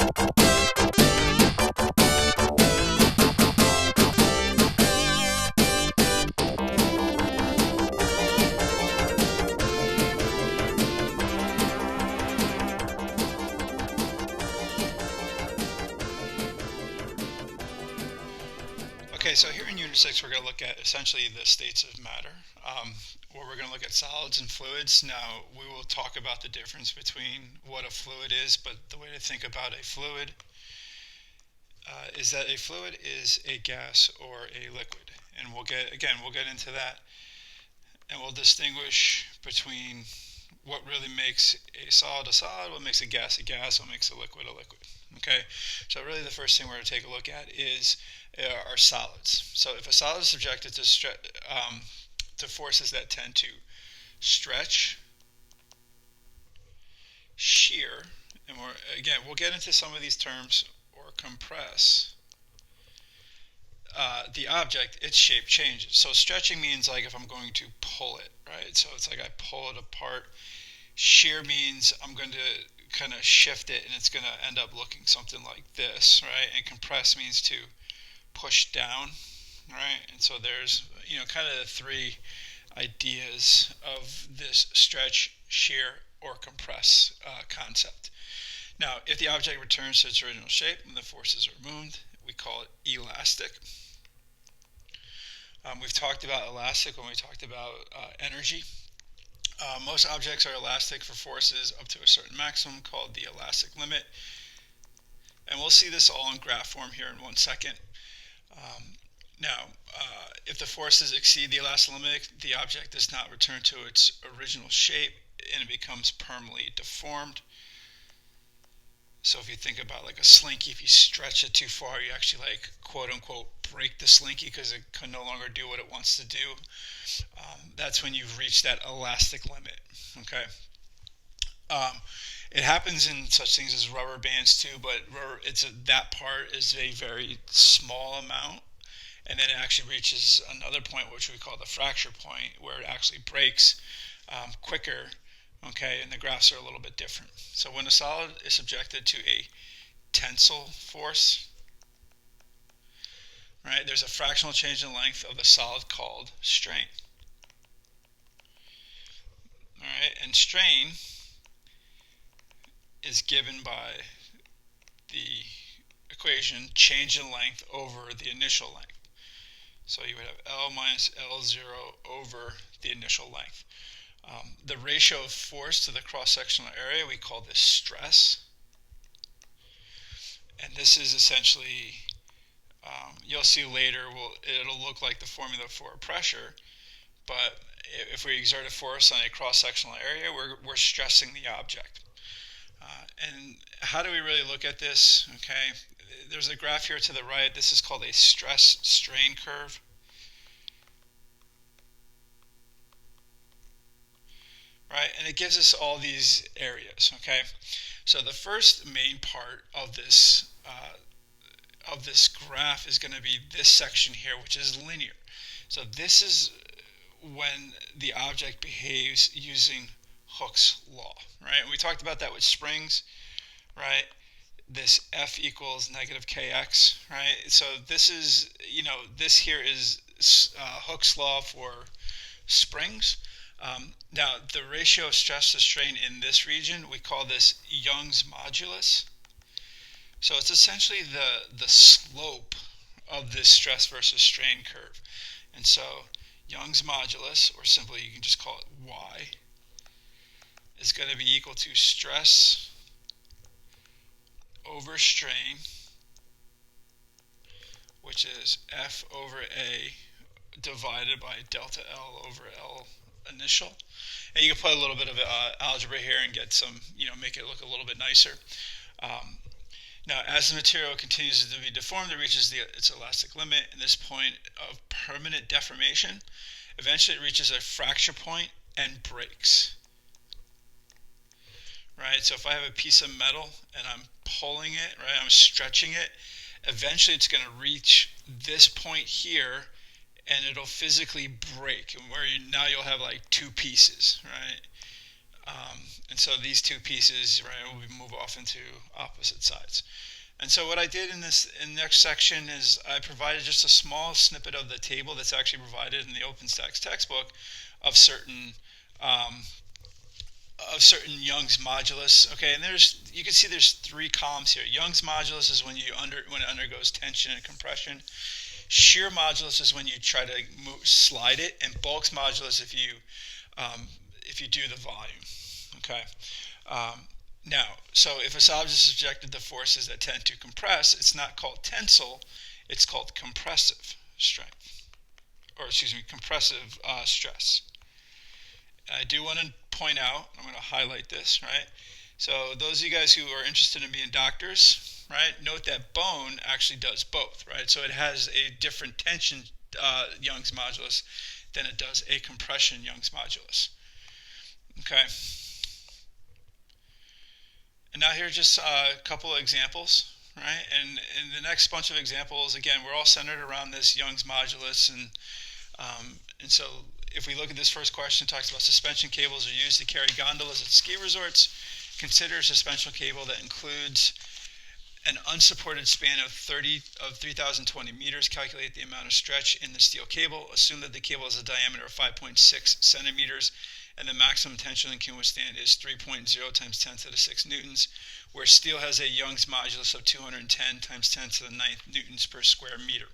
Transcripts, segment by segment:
Okay, so here in Unit 6 we're going to look at essentially the states of matter, where we're going to look at solids and fluids. Now, we will talk about the difference between what a fluid is, but the way to think about a fluid is that a fluid is a gas or a liquid. And we'll get into that, and we'll distinguish between what really makes a solid, what makes a gas, what makes a liquid. Okay, so really the first thing we're going to take a look at is our solids. So if a solid is subjected to forces that tend to stretch, shear, and we'll get into some of these terms, or compress the object, its shape changes. So stretching means like if I'm going to pull it, right? So it's like I pull it apart. Shear means I'm going to kind of shift it and it's going to end up looking something like this, right? And compress means to push down, right? And so there's, kind of the three ideas of this stretch, shear, or compress concept. Now, if the object returns to its original shape and the forces are removed, we call it elastic. We've talked about elastic when we talked about energy. Most objects are elastic for forces up to a certain maximum called the elastic limit. And we'll see this all in graph form here in 1 second. Now, if the forces exceed the elastic limit, the object does not return to its original shape and it becomes permanently deformed. So if you think about like a slinky, if you stretch it too far, you actually like quote unquote break the slinky because it can no longer do what it wants to do. That's when you've reached that elastic limit. Okay. It happens in such things as rubber bands too, but that part is a very small amount, and then it actually reaches another point which we call the fracture point, where it actually breaks quicker. Okay, and the graphs are a little bit different. So when a solid is subjected to a tensile force, right, there's a fractional change in length of the solid called strain. All right, and strain is given by the equation change in length over the initial length. So you would have L minus L0 over the initial length. The ratio of force to the cross-sectional area, we call this stress. And this is essentially, you'll see later, it'll look like the formula for pressure, but if we exert a force on a cross-sectional area, we're stressing the object. And how do we really look at this? Okay, there's a graph here to the right. This is called a stress-strain curve. Right, and it gives us all these areas. Okay, so the first main part of this graph is going to be this section here, which is linear. So this is when the object behaves using Hooke's law, right? And we talked about that with springs, right? This F equals negative kx, right? So this is, this here is Hooke's law for springs. Now, the ratio of stress to strain in this region, we call this Young's modulus. So it's essentially the slope of this stress versus strain curve. And so Young's modulus, or simply you can just call it Y, is going to be equal to stress over strain, which is F over A divided by delta L over L initial. And you can put a little bit of algebra here and get some, make it look a little bit nicer. Now, as the material continues to be deformed, it reaches its elastic limit. And this point of permanent deformation, eventually it reaches a fracture point and breaks. Right? So if I have a piece of metal and I'm pulling it, right, I'm stretching it, eventually it's going to reach this point here and it'll physically break, and now you'll have like two pieces, right? And so these two pieces, right, will move off into opposite sides. And so what I did in the next section is I provided just a small snippet of the table that's actually provided in the OpenStax textbook of certain Young's modulus. Okay, and you can see there's three columns here. Young's modulus is when it undergoes tension and compression. Shear modulus is when you try to slide it, and bulk's modulus if you do the volume. Okay. Now, so if a solid is subjected to forces that tend to compress, it's not called tensile, it's called compressive strength, or excuse me, compressive stress. I do want to point out, I'm going to highlight this, right? So those of you guys who are interested in being doctors, right, note that bone actually does both, right? So it has a different tension Young's modulus than it does a compression Young's modulus. Okay. And now here's just a couple of examples, right? And in the next bunch of examples, again, we're all centered around this Young's modulus, and so if we look at this first question, it talks about suspension cables are used to carry gondolas at ski resorts. Consider a suspension cable that includes an unsupported span of 3,020 meters. Calculate the amount of stretch in the steel cable. Assume that the cable has a diameter of 5.6 centimeters and the maximum tension it can withstand is 3.0 times 10 to the 6 newtons, where steel has a Young's modulus of 210 times 10 to the 9th newtons per square meter.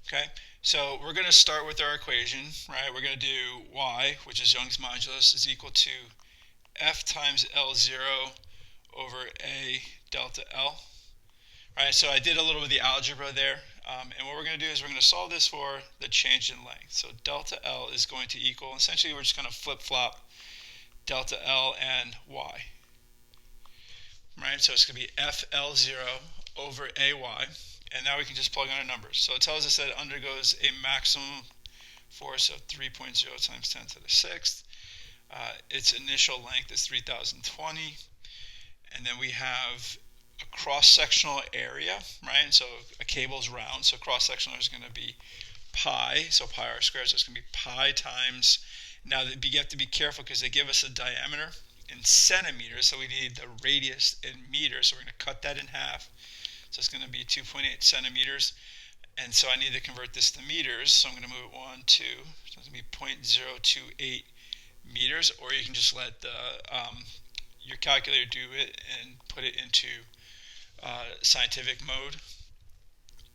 Okay, so we're going to start with our equation, right? We're going to do y, which is Young's modulus, is equal to F times L0 over A delta L. Right, so I did a little bit of the algebra there, and what we're going to do is we're going to solve this for the change in length. So delta L is going to equal, essentially we're just going to flip-flop delta L and y. Right, so it's going to be FL0 over AY, and now we can just plug in our numbers. So it tells us that it undergoes a maximum force of 3.0 times 10 to the 6th. Its initial length is 3,020, and then we have a cross-sectional area, right? And so a cable is round, so cross-sectional is going to be pi, so pi r squared, so it's going to be pi times, now you have to be careful because they give us a diameter in centimeters, so we need the radius in meters, so we're going to cut that in half, so it's going to be 2.8 centimeters, and so I need to convert this to meters, so I'm going to move it 1, 2, so it's going to be 0.028 meters, or you can just let your calculator do it and put it into scientific mode,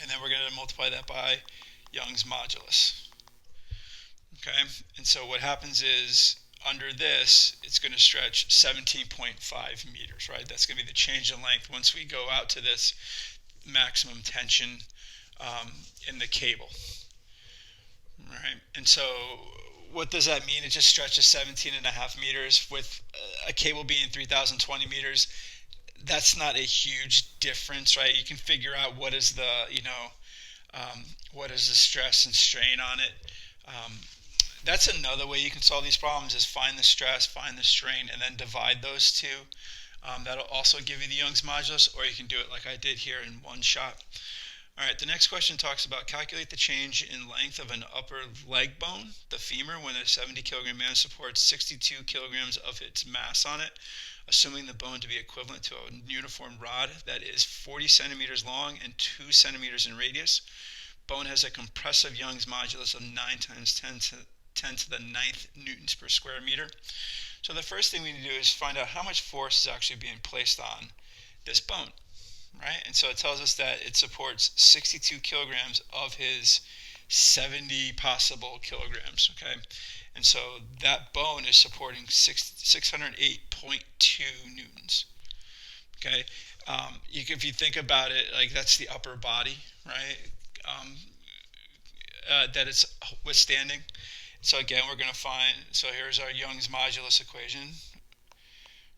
and then we're going to multiply that by Young's modulus. Okay, and so what happens is under this it's going to stretch 17.5 meters, right? That's going to be the change in length once we go out to this maximum tension in the cable. Right, and so what does that mean? It just stretches 17.5 meters with a cable being 3,020 meters. That's not a huge difference, right? You can figure out what is the, what is the stress and strain on it. That's another way you can solve these problems is find the stress, find the strain, and then divide those two. That'll also give you the Young's modulus, or you can do it like I did here in one shot. All right, the next question talks about calculate the change in length of an upper leg bone, the femur, when a 70 kilogram man supports 62 kilograms of its mass on it, assuming the bone to be equivalent to a uniform rod that is 40 centimeters long and 2 centimeters in radius. Bone has a compressive Young's modulus of 9 times 10 to the 9th newtons per square meter. So the first thing we need to do is find out how much force is actually being placed on this bone. Right, and so it tells us that it supports 62 kilograms of his 70 possible kilograms. Okay, and so that bone is supporting 608.2 newtons. Okay, if you think about it, like that's the upper body, right? That it's withstanding. So again, we're going to find. So here's our Young's modulus equation.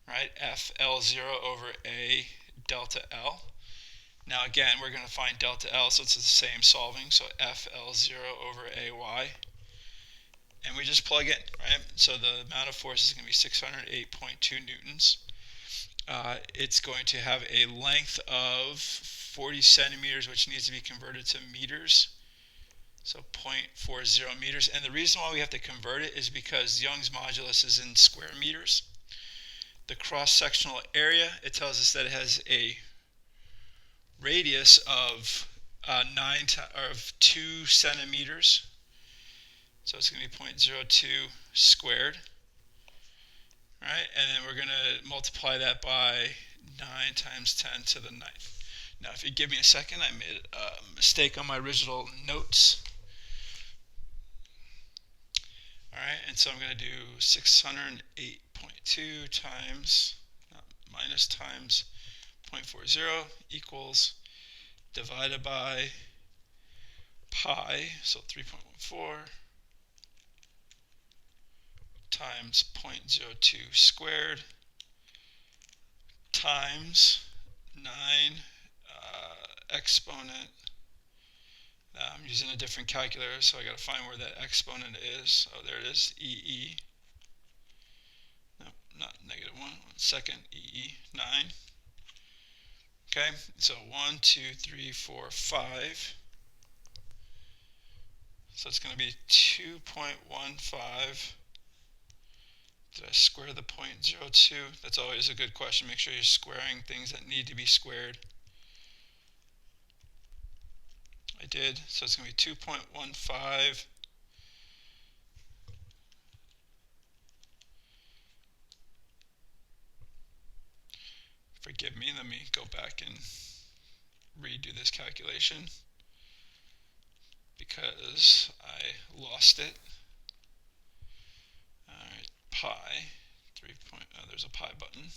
Right, FL0 over A delta L. Now again, we're going to find delta L, so it's the same solving, so FL0 over AY. And we just plug in, right? So the amount of force is going to be 608.2 newtons. It's going to have a length of 40 centimeters, which needs to be converted to meters. So 0.40 meters. And the reason why we have to convert it is because Young's modulus is in square meters. the cross-sectional area, it tells us that it has a radius of 2 centimeters. So it's going to be 0.02 squared. Right? And then we're going to multiply that by 9 times 10 to the 9th. Now, if you give me a second, I made a mistake on my original notes. All right, and so I'm going to do 608.2 times, minus times 0.40 equals divided by pi, so 3.14 times 0.02 squared times 9 exponent. I'm using a different calculator, so I got to find where that exponent is. Oh, there it is, EE. No, not -1. 1 second, EE, 9. Okay, so 1, 2, 3, 4, 5. So it's going to be 2.15. Did I square the 0.02? That's always a good question. Make sure you're squaring things that need to be squared. I did. So it's going to be 2.15. Forgive me. Let me go back and redo this calculation because I lost it. All right, pi. There's a pi button.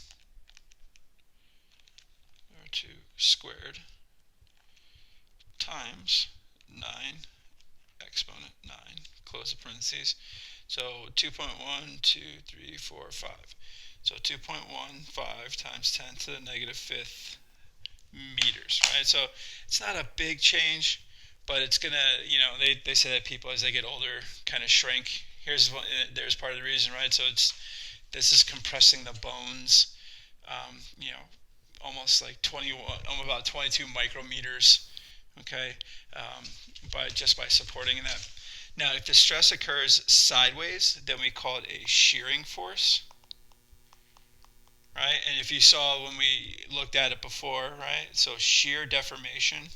2 squared times 9 exponent 9, close the parentheses. So 2.1, 2, 3, 4, 5. So 2.15 times 10 to the -5th meters, right? So it's not a big change, but it's gonna, they say that people as they get older kind of shrink. There's part of the reason, right? So this is compressing the bones, almost like about 22 micrometers, okay, just by supporting that. Now, if the stress occurs sideways, then we call it a shearing force, right? And if you saw when we looked at it before, right, so shear deformation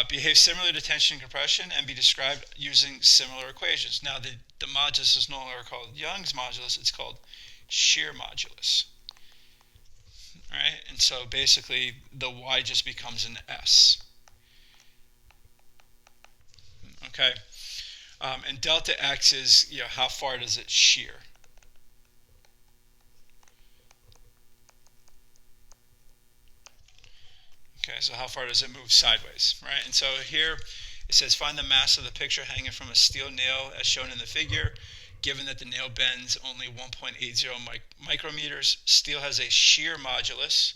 behaves similarly to tension and compression and be described using similar equations. Now, the modulus is no longer called Young's modulus, it's called shear modulus. Right? And so basically the y just becomes an s. Okay, and delta x is how far does it shear? Okay, so how far does it move sideways, right? And so here it says find the mass of the picture hanging from a steel nail as shown in the figure. Given that the nail bends only 1.80 micrometers, steel has a shear modulus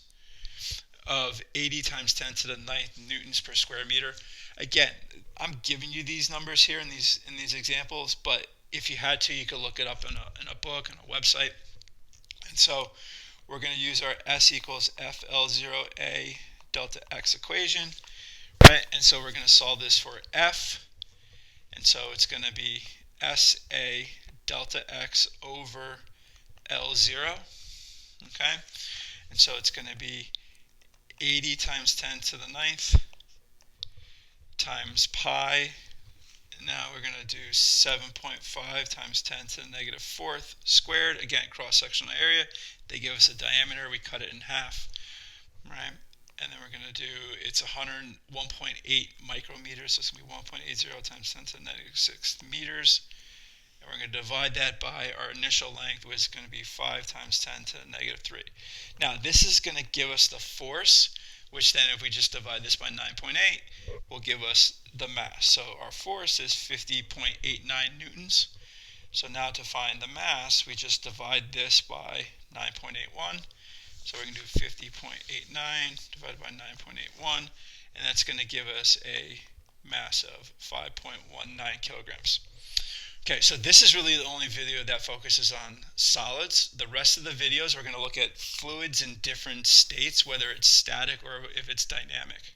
of 80 times 10 to the 9th newtons per square meter. Again, I'm giving you these numbers here in these examples, but if you had to, you could look it up in a book, on a website. And so we're going to use our S equals FL0A delta X equation, right? And so we're going to solve this for F, and so it's going to be SA delta X over L0, okay? And so it's going to be 80 times 10 to the 9th times pi. Now we're going to do 7.5 times 10 to the -4th squared. Again, cross-sectional area. They give us a diameter. We cut it in half, right? And then we're going to do, it's 101.8 micrometers. So it's going to be 1.80 times 10 to the -6 meters. And we're going to divide that by our initial length, which is going to be 5 times 10 to the -3. Now, this is going to give us the force, which then if we just divide this by 9.8, will give us the mass. So our force is 50.89 newtons. So now to find the mass, we just divide this by 9.81. So we're going to do 50.89 divided by 9.81, and that's going to give us a mass of 5.19 kilograms. Okay, so this is really the only video that focuses on solids. The rest of the videos are going to look at fluids in different states, whether it's static or if it's dynamic.